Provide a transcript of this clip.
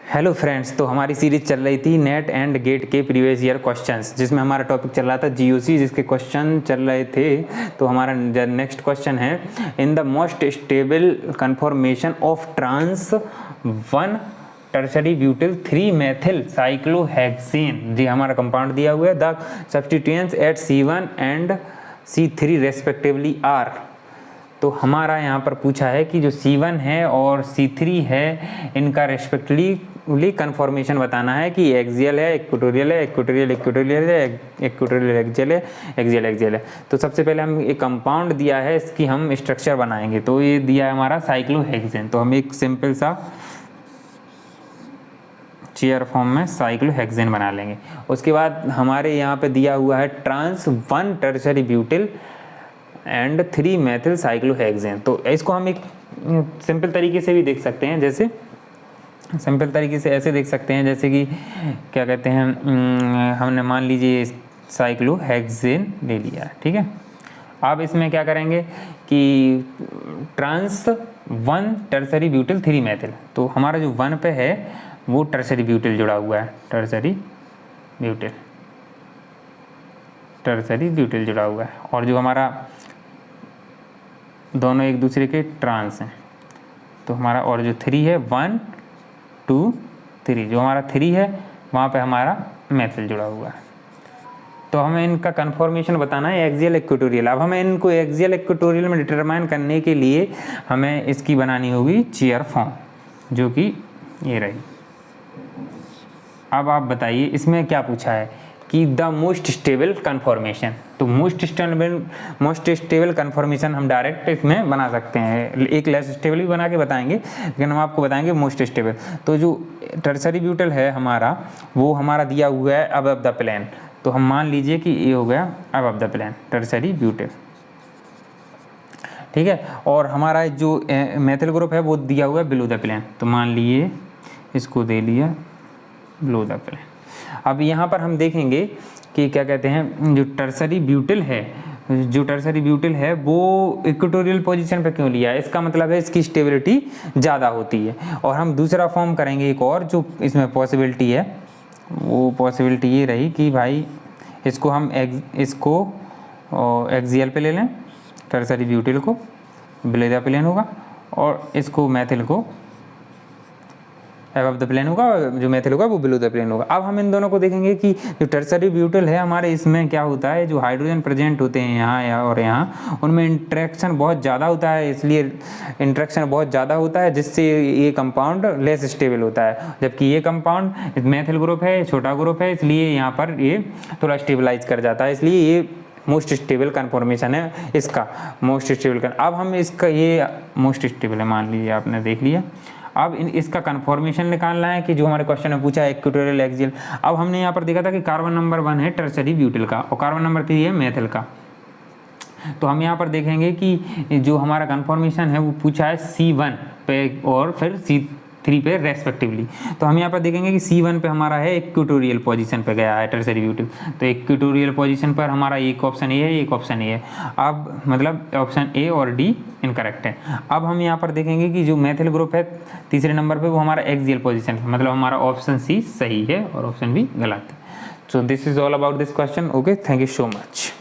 Hello friends, तो हमारी series चल रही थी नेट एंड गेट के प्रीवियस ईयर क्वेश्चंस, जिसमें हमारा टॉपिक चल रहा था जीओसी, जिसके क्वेश्चन चल रहे थे। तो हमारा नेक्स्ट क्वेश्चन है, in the most stable conformation of trans 1 tertiary butyl 3 methyl cyclohexane. जी हमारा कंपाउंड दिया हुआ है, the substituents at C1 and C3 respectively are. तो हमारा यहाँ पर पूछा है कि जो C1 है और C3 है, इनका रेस्पेक्टिवली कन्फॉर्मेशन बताना है कि एक्सियल है, इक्वेटोरियल है, इक्वेटोरियल इक्वेटोरियल है, इक्वेटोरियल एक्सियल है, एक्सियल एक्सियल है। तो सबसे पहले हम एक कंपाउंड दिया है, इसकी हम स्ट्रक्चर बनाएंगे। तो ये दिया है हमारा साइक्लोहेक्सेन, तो हम एक सिंपल सा चेयर फॉर्म में साइक्लोहेक्सेन बना लेंगे। उसके बाद हमारे यहाँ पे दिया हुआ है trans 1 tertiary butyl and 3 methyl cyclohexane. तो इसको हम एक सिंपल तरीके से भी देख सकते हैं, जैसे सिंपल तरीके से ऐसे देख सकते हैं, जैसे कि क्या कहते हैं, हमने मान लीजिए साइक्लोहेक्सेन ले लिया, ठीक है। अब इसमें क्या करेंगे कि ट्रांस 1 टर्शरी ब्यूटिल 3 मेथिल, तो हमारा जो 1 पे है वो टर्शरी ब्यूटिल जुड़ा हुआ है, टर्शरी ब्यूटिल जुड़ा हुआ है, और जो हमारा दोनों एक दूसरे के ट्रांस हैं। तो हमारा और जो 3 है 1 2 3, जो हमारा 3 है वहाँ पे हमारा मेथिल जुड़ा हुआ है। तो हमें इनका कन्फॉर्मेशन बताना है एक्सियल इक्वेटोरियल। अब हमें इनको एक्सियल इक्वेटोरियल में डिटरमाइन करने के लिए हमें इसकी बनानी होगी चेयर फॉर्म, जो कि ये रही। अब आप बताइए इसमें क्या पूछा है कि द मोस्ट स्टेबल कन्फॉर्मेशन। तो मोस्ट स्टेबल कन्फॉर्मेशन हम डायरेक्ट इसमें बना सकते हैं, एक लेस स्टेबल भी बना के बताएंगे, लेकिन हम आपको बताएंगे मोस्ट स्टेबल। तो जो टर्शरी ब्यूटिल है हमारा, वो हमारा दिया हुआ है अबव द प्लेन। तो हम मान लीजिए कि ये हो गया above the plane tertiary butyl, ठीक है। और हमारा जो मेथिल ग्रुप है वो दिया हुआ है बिलो द प्लेन, तो मान लिए इसको दे लिया बिलो द प्लेन। अब यहाँ पर हम देखेंगे कि क्या कहते हैं, जो टर्शरी ब्यूटिल है वो इक्वेटोरियल पोजीशन पे क्यों लिया है, इसका मतलब है इसकी स्टेबिलिटी ज़्यादा होती है। और हम दूसरा फॉर्म करेंगे एक और, जो इसमें पॉसिबिलिटी है, वो पॉसिबिलिटी ये रही कि भाई इसको हम इसको एक्सियल पे ले लें, टर्शरी ब्यूटिल को बिलो द प्लेन होगा, और इसको मेथिल को अबव द प्लेन होगा, जो मेथिल होगा वो बिलो द प्लेन होगा। अब हम इन दोनों को देखेंगे कि जो टर्शरी ब्यूटिल है हमारे, इसमें क्या होता है, जो हाइड्रोजन प्रेजेंट होते हैं यहाँ और यहाँ, उनमें इंट्रैक्शन बहुत ज़्यादा होता है, इसलिए इंट्रैक्शन बहुत ज़्यादा होता है, जिससे ये कंपाउंड लेस स्टेबल होता है। जबकि ये कंपाउंड मेथिल ग्रुप है, छोटा ग्रुप है, इसलिए यहाँ पर ये थोड़ा स्टेबलाइज कर जाता है, इसलिए ये मोस्ट स्टेबल कन्फॉर्मेशन है इसका, मोस्ट स्टेबल। अब हम इसका ये मोस्ट स्टेबल है, मान लीजिए आपने देख लिया। अब इसका कन्फॉर्मेशन निकालना है कि जो हमारे क्वेश्चन में पूछा है इक्वेटोरियल एक्सियल। अब हमने यहाँ पर देखा था कि कार्बन नंबर 1 है टर्शरी ब्यूटिल का और कार्बन नंबर 3 है मेथिल का। तो हम यहाँ पर देखेंगे कि जो हमारा कन्फॉर्मेशन है वो पूछा है C1 पे और फिर C3 पे रेस्पेक्टिवली। तो हम यहाँ पर देखेंगे कि C1 पे हमारा है इक्वेटोरियल पोजीशन पे गया है टर्शरी ब्यूटिल, तो इक्वेटोरियल पोजीशन पर हमारा एक ऑप्शन ए है, एक ऑप्शन ए है। अब मतलब ऑप्शन ए और डी इनकरेक्ट है। अब हम यहाँ पर देखेंगे कि जो मेथिल ग्रुप है तीसरे नंबर पे, वो हमारा एक्सियल पोजीशन है, मतलब हमारा ऑप्शन सी सही है और ऑप्शन बी गलत है। So this is all about this question. Okay, thank you so much.